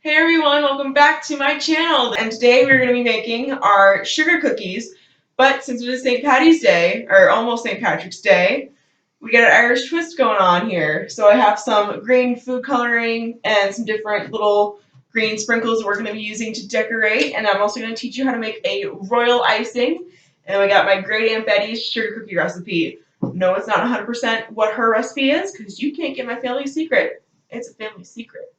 Hey everyone, welcome back to my channel. And today we're going to be making our sugar cookies. But since it is St. Patty's Day, or almost St. Patrick's Day, we got an Irish twist going on here. So I have some green food coloring and some different little green sprinkles that we're going to be using to decorate. And I'm also going to teach you how to make a royal icing. And we got my great Aunt Betty's sugar cookie recipe. No, it's not 100% what her recipe is because you can't get my family secret. It's a family secret.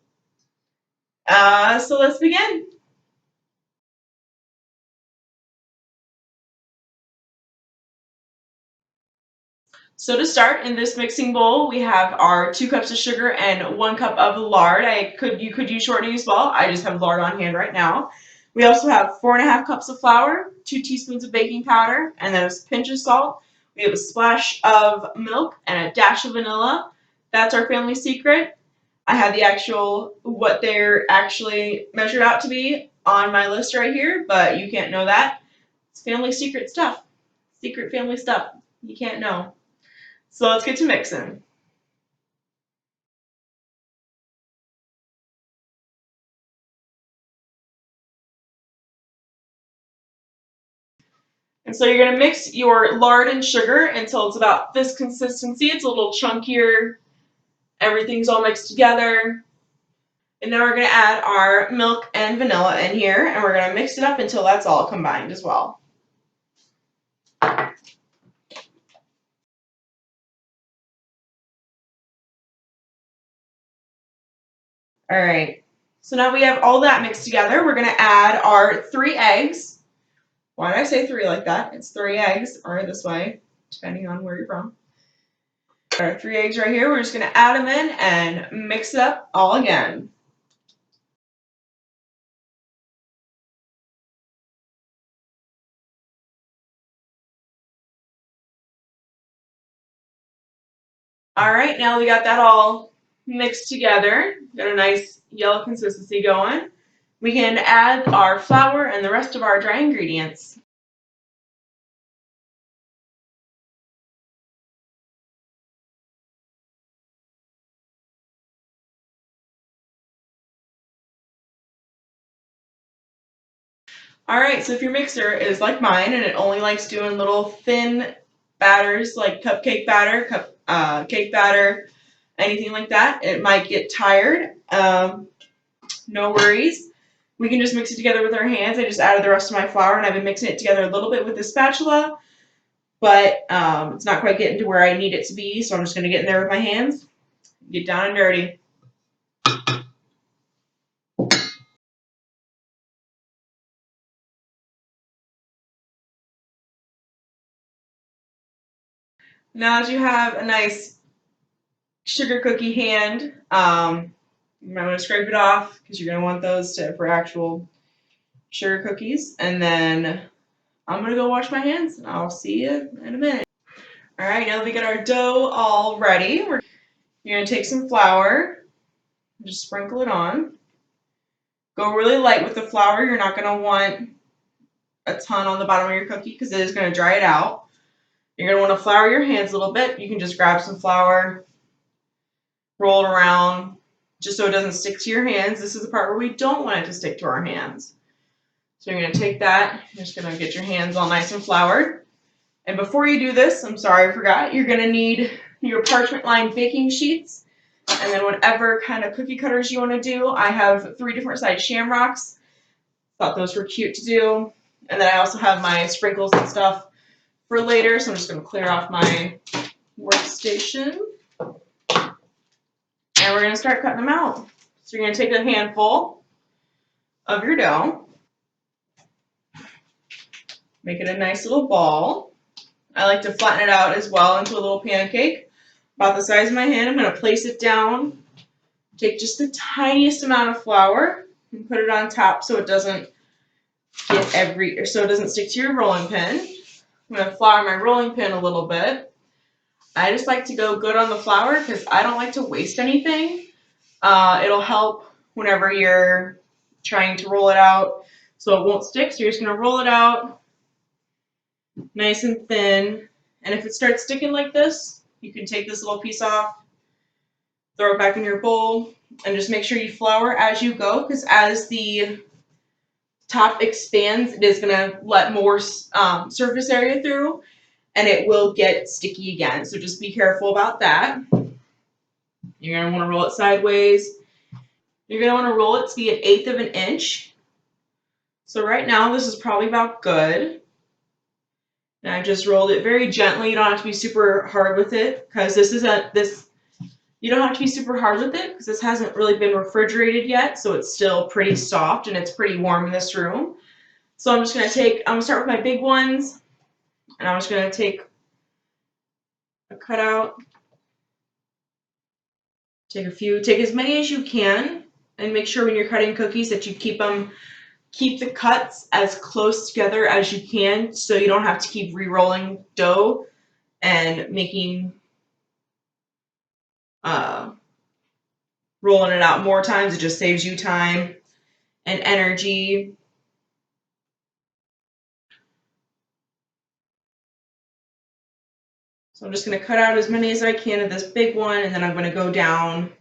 So let's begin. So to start, in this mixing bowl, we have our 2 cups of sugar and 1 cup of lard. You could use shortening as well. I just have lard on hand right now. We also have 4.5 cups of flour, 2 teaspoons of baking powder, and then a pinch of salt. We have a splash of milk and a dash of vanilla. That's our family secret. I have the actual what they're actually measured out to be on my list right here, but you can't know that. It's family secret stuff. Secret family stuff. You can't know. So let's get to mixing. And so you're going to mix your lard and sugar until it's about this consistency. It's a little chunkier. Everything's all mixed together. And now we're going to add our milk and vanilla in here, and we're going to mix it up until that's all combined as well. All right. So now we have all that mixed together. We're going to add our 3 eggs. Why did I say 3 like that? It's 3 eggs, or this way, depending on where you're from. Our 3 eggs right here. We're just going to add them in and mix it up all again. All right, now we got that all mixed together. Got a nice yellow consistency going. We can add our flour and the rest of our dry ingredients. All right, so if your mixer is like mine and it only likes doing little thin batters like cupcake batter, cake batter, anything like that, it might get tired. No worries. We can just mix it together with our hands. I just added the rest of my flour and I've been mixing it together a little bit with the spatula, but it's not quite getting to where I need it to be, so I'm just going to get in there with my hands, get down and dirty. Now that you have a nice sugar cookie hand, you might want to scrape it off because you're going to want those for actual sugar cookies. And then I'm going to go wash my hands, and I'll see you in a minute. All right, now that we got our dough all ready, you're going to take some flour, just sprinkle it on. Go really light with the flour. You're not going to want a ton on the bottom of your cookie because it is going to dry it out. You're going to want to flour your hands a little bit. You can just grab some flour, roll it around, just so it doesn't stick to your hands. This is the part where we don't want it to stick to our hands. So you're going to take that, you're just going to get your hands all nice and floured. And before you do this, I'm sorry I forgot, you're going to need your parchment lined baking sheets. And then whatever kind of cookie cutters you want to do. I have 3 different size shamrocks. Thought those were cute to do. And then I also have my sprinkles and stuff for later. So I'm just going to clear off my workstation. And we're going to start cutting them out. So you're going to take a handful of your dough. Make it a nice little ball. I like to flatten it out as well into a little pancake. About the size of my hand, I'm going to place it down. Take just the tiniest amount of flour and put it on top so it doesn't stick to your rolling pin. I'm going to flour my rolling pin a little bit. I just like to go good on the flour because I don't like to waste anything. It'll help whenever you're trying to roll it out so it won't stick. So you're just going to roll it out nice and thin. And if it starts sticking like this, you can take this little piece off, throw it back in your bowl. And just make sure you flour as you go, because as the top expands, it is going to let more surface area through, and it will get sticky again. So just be careful about that. You're going to want to roll it sideways. You're going to want to roll it to be 1/8 of an inch. So right now, this is probably about good. And I just rolled it very gently. You don't have to be super hard with it, because you don't have to be super hard with it because this hasn't really been refrigerated yet, so it's still pretty soft and it's pretty warm in this room. So I'm going to start with my big ones, and I'm just going to take a cutout, take as many as you can, and make sure when you're cutting cookies that you keep the cuts as close together as you can, so you don't have to keep re-rolling dough and rolling it out more times. It just saves you time and energy. So I'm just going to cut out as many as I can of this big one, and then I'm going to go down.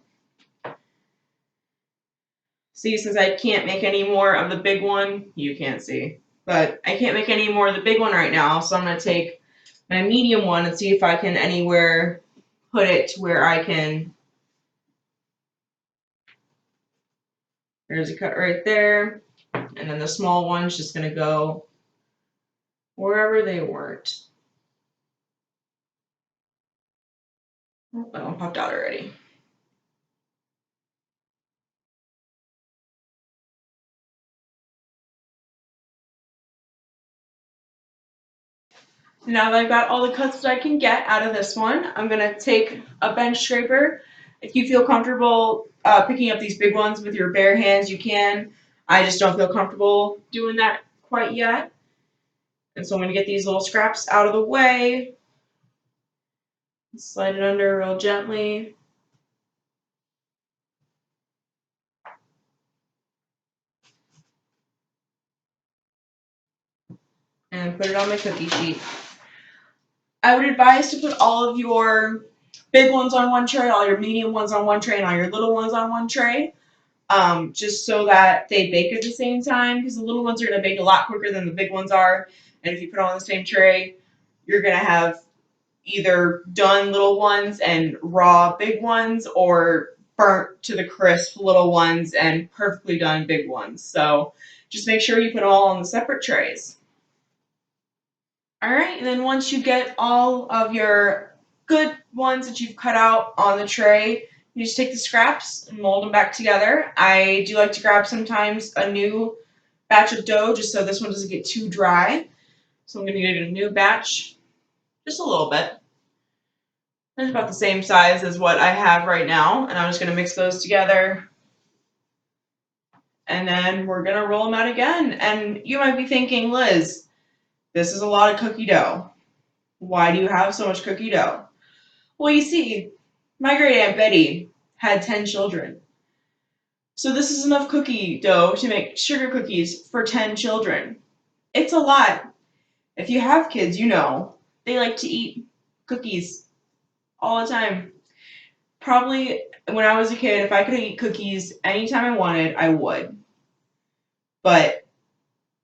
See, since I can't make any more of the big one, you can't see, but I can't make any more of the big one right now, so I'm going to take my medium one and see if I can anywhere put it to where I can. There's a cut right there, and then the small one's just going to go wherever they weren't. Oh, that one popped out already. Now that I've got all the cuts that I can get out of this one, I'm going to take a bench scraper. If you feel comfortable picking up these big ones with your bare hands, you can. I just don't feel comfortable doing that quite yet. And so I'm going to get these little scraps out of the way. Slide it under real gently. And put it on my cookie sheet. I would advise to put all of your big ones on one tray, all your medium ones on one tray, and all your little ones on one tray. Just so that they bake at the same time, because the little ones are going to bake a lot quicker than the big ones are. And if you put them on the same tray, you're going to have either done little ones and raw big ones, or burnt to the crisp little ones and perfectly done big ones. So just make sure you put them all on the separate trays. All right, and then once you get all of your good ones that you've cut out on the tray, you just take the scraps and mold them back together. I do like to grab sometimes a new batch of dough just so this one doesn't get too dry. So I'm going to get a new batch, just a little bit. It's about the same size as what I have right now, and I'm just going to mix those together. And then we're going to roll them out again. And you might be thinking, Liz, this is a lot of cookie dough. Why do you have so much cookie dough? Well, you see, my great Aunt Betty had 10 children. So this is enough cookie dough to make sugar cookies for 10 children. It's a lot. If you have kids, you know, they like to eat cookies all the time. Probably when I was a kid, if I could eat cookies anytime I wanted, I would. But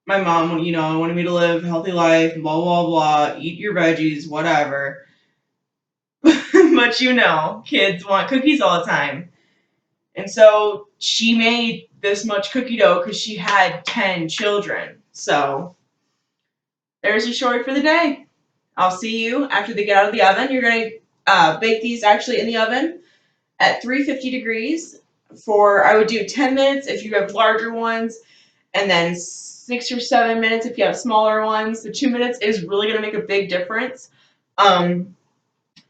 my mom, wanted me to live a healthy life, blah, blah, blah, eat your veggies, whatever. But kids want cookies all the time. And so she made this much cookie dough because she had 10 children. So there's your story for the day. I'll see you after they get out of the oven. You're going to bake these actually in the oven at 350 degrees for, I would do 10 minutes if you have larger ones, and then 6 or 7 minutes if you have smaller ones. The 2 minutes is really going to make a big difference.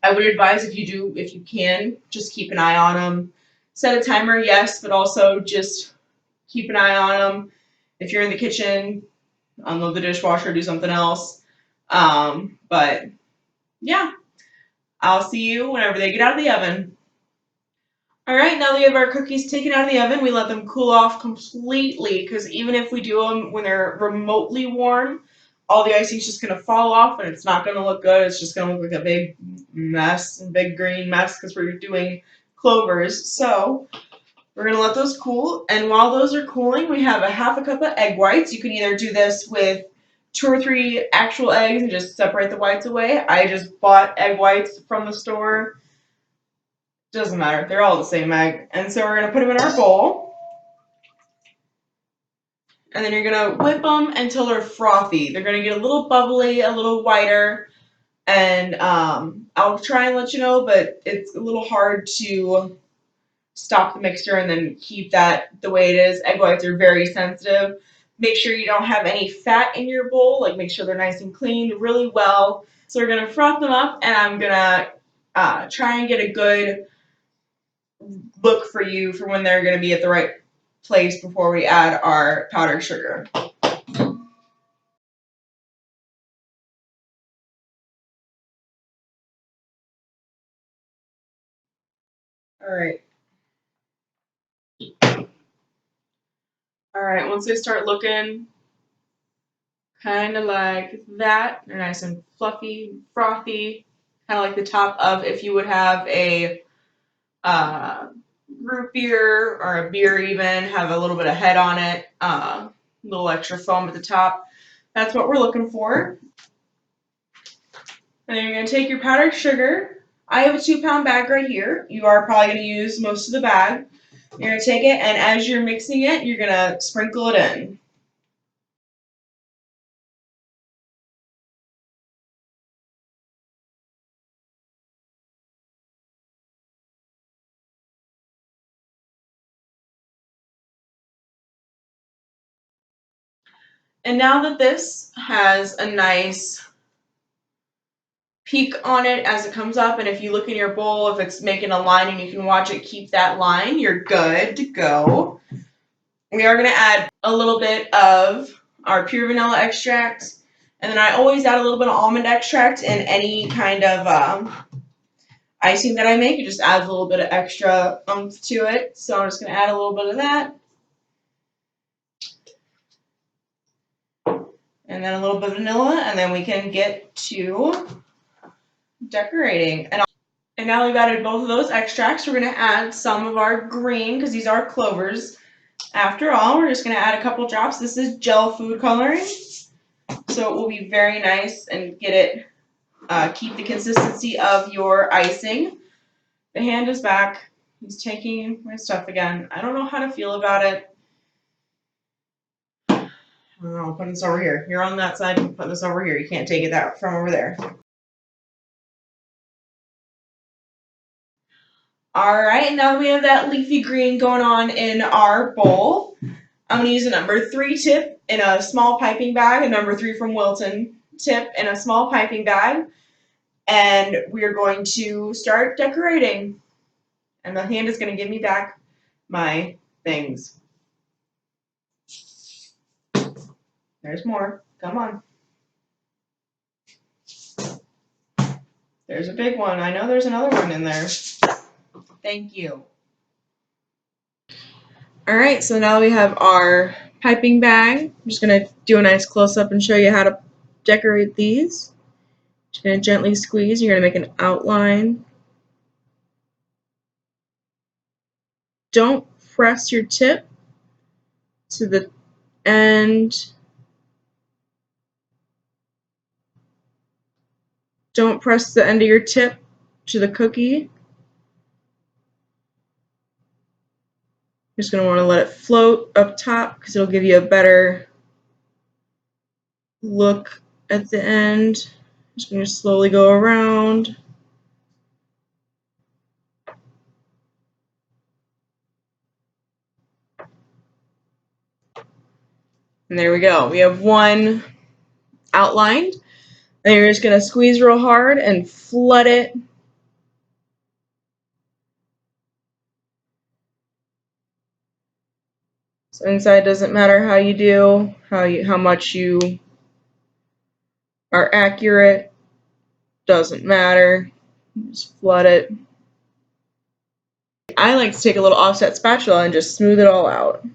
I would advise if you can, just keep an eye on them. Set a timer, yes, but also just keep an eye on them. If you're in the kitchen, unload the dishwasher, do something else. But yeah, I'll see you whenever they get out of the oven. All right, now that we have our cookies taken out of the oven, we let them cool off completely, because even if we do them when they're remotely warm, all the icing's just going to fall off and it's not going to look good. It's just going to look like a big mess, a big green mess, because we're doing clovers. So We're gonna let those cool, and while those are cooling, we have a half a cup of egg whites. You can either do this with 2 or 3 actual eggs and just separate the whites away. I just bought egg whites from the store. Doesn't matter, they're all the same egg. And so we're gonna put them in our bowl, and then you're gonna whip them until they're frothy. They're gonna get a little bubbly, a little whiter, and I'll try and let you know, but it's a little hard to stop the mixture and then keep that the way it is. Egg whites are very sensitive. Make sure you don't have any fat in your bowl. Like, make sure they're nice and cleaned really well. So we're gonna froth them up, and I'm gonna try and get a good look for you for when they're gonna be at the right place before we add our powdered sugar. All right. All right. Once they start looking kind of like that, they're nice and fluffy, frothy, kind of like the top of if you would have a root beer or a beer even, have a little bit of head on it, a little extra foam at the top. That's what we're looking for. And then you're going to take your powdered sugar. I have a 2-pound bag right here. You are probably going to use most of the bag. You're going to take it, and as you're mixing it, you're going to sprinkle it in. And now that this has a nice peak on it as it comes up, and if you look in your bowl, if it's making a line and you can watch it keep that line, you're good to go. We are going to add a little bit of our pure vanilla extract, and then I always add a little bit of almond extract in any kind of icing that I make. It just adds a little bit of extra oomph to it, so I'm just going to add a little bit of that. And then a little bit of vanilla, and then we can get to decorating. And now we've added both of those extracts, we're going to add some of our green, because these are clovers. After all, we're just going to add a couple drops. This is gel food coloring, so it will be very nice and get it, keep the consistency of your icing. The hand is back. He's taking my stuff again. I don't know how to feel about it. I don't know, put this over here. You're on that side, put this over here. You can't take it that from over there. All right, now that we have that leafy green going on in our bowl, I'm gonna use a number 3 tip in a small piping bag, a number 3 from Wilton tip in a small piping bag, and we're going to start decorating. And the hand is gonna give me back my things. There's more, come on. There's a big one, I know there's another one in there. Thank you. All right, so now we have our piping bag. I'm just gonna do a nice close-up and show you how to decorate these. Just gonna gently squeeze. You're gonna make an outline. Don't press your tip to the end. Don't press the end of your tip to the cookie. You're just gonna want to let it float up top because it'll give you a better look at the end. Just gonna slowly go around. And there we go. We have one outlined. And you're just gonna squeeze real hard and flood it. So inside doesn't matter how you do, how much you are accurate. Doesn't matter. Just flood it. I like to take a little offset spatula and just smooth it all out.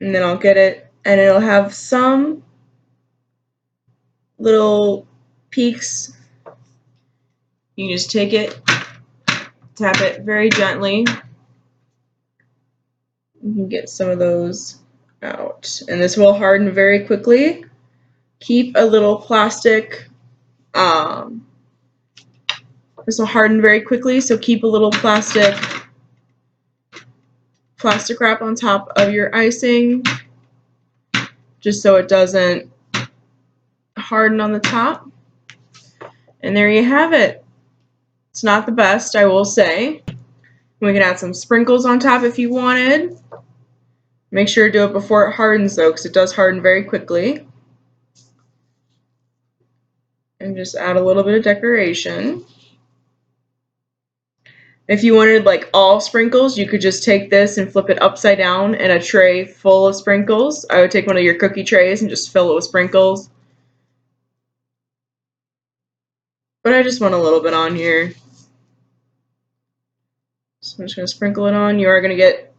and then I'll get it, and it'll have some little peaks. You just take it, tap it very gently. You can get some of those out, and this will harden very quickly. Keep a little plastic. This will harden very quickly, so keep a little plastic wrap on top of your icing, just so it doesn't harden on the top. And there you have it. It's not the best, I will say. We can add some sprinkles on top if you wanted. Make sure to do it before it hardens though, because it does harden very quickly. And just add a little bit of decoration. If you wanted like all sprinkles, you could just take this and flip it upside down in a tray full of sprinkles. I would take one of your cookie trays and just fill it with sprinkles. But I just want a little bit on here. So I'm just going to sprinkle it on. You are going to get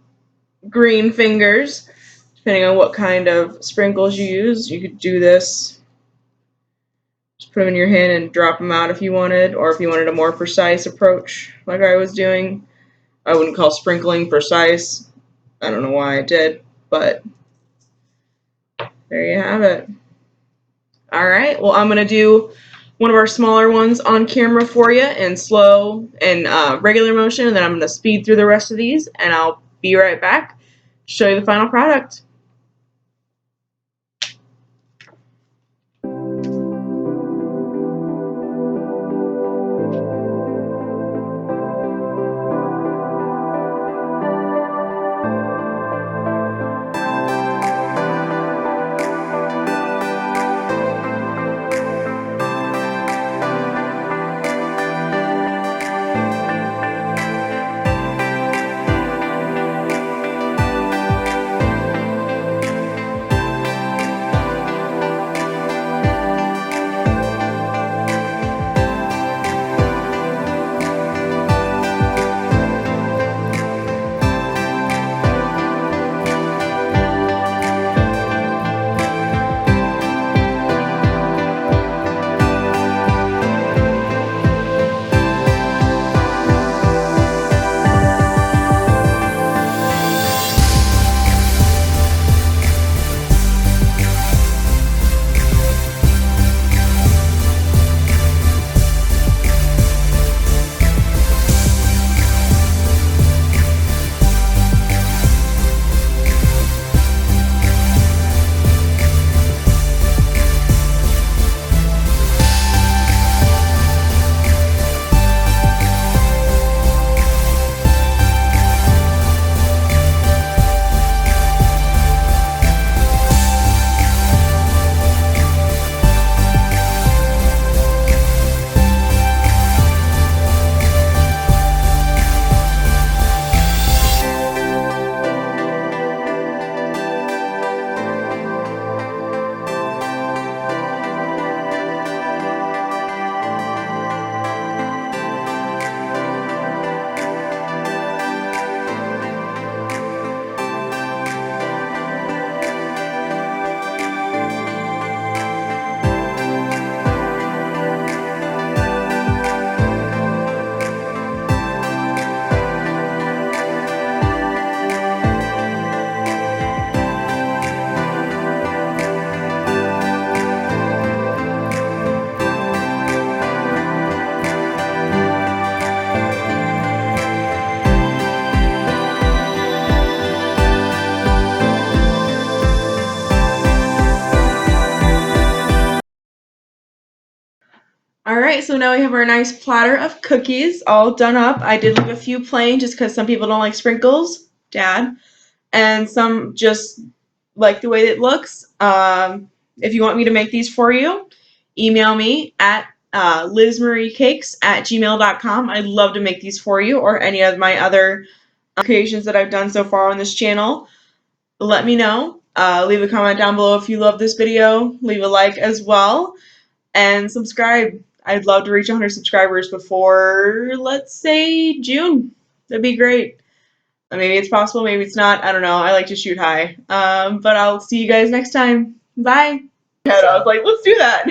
green fingers, depending on what kind of sprinkles you use. You could do this. Just put them in your hand and drop them out if you wanted, or if you wanted a more precise approach like I was doing. I wouldn't call sprinkling precise. I don't know why I did, but there you have it. Alright, well I'm going to do one of our smaller ones on camera for you in slow and regular motion, and then I'm going to speed through the rest of these, and I'll be right back to show you the final product. Alright, so now we have our nice platter of cookies all done up. I did leave a few plain just because some people don't like sprinkles, Dad, and some just like the way it looks. If you want me to make these for you, email me at lizmariecakes@gmail.com. I'd love to make these for you, or any of my other creations that I've done so far on this channel. Let me know. Leave a comment down below if you love this video. Leave a like as well. And subscribe. I'd love to reach 100 subscribers before, let's say, June. That'd be great. Maybe it's possible, maybe it's not. I don't know. I like to shoot high. But I'll see you guys next time. Bye. I was like, let's do that.